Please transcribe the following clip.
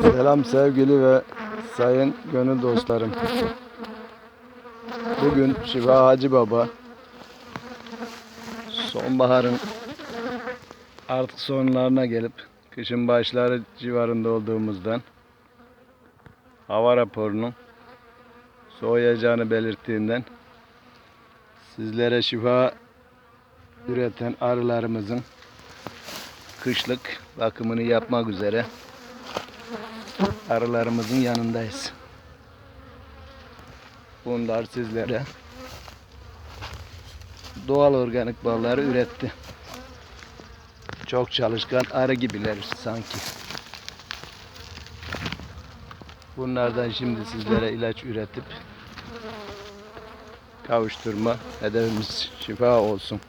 Selam sevgili ve sayın gönül dostlarım. Bugün Şifa Hacı Baba sonbaharın artık sonlarına gelip kışın başları civarında olduğumuzdan hava raporunun soğuyacağını belirttiğinden sizlere şifa üreten arılarımızın kışlık bakımını yapmak üzere arılarımızın yanındayız. Bunlar sizlere doğal organik balları üretti. Çok çalışkan arı gibiler sanki. Bunlardan şimdi sizlere ilaç üretip kavuşturma hedefimiz şifa olsun.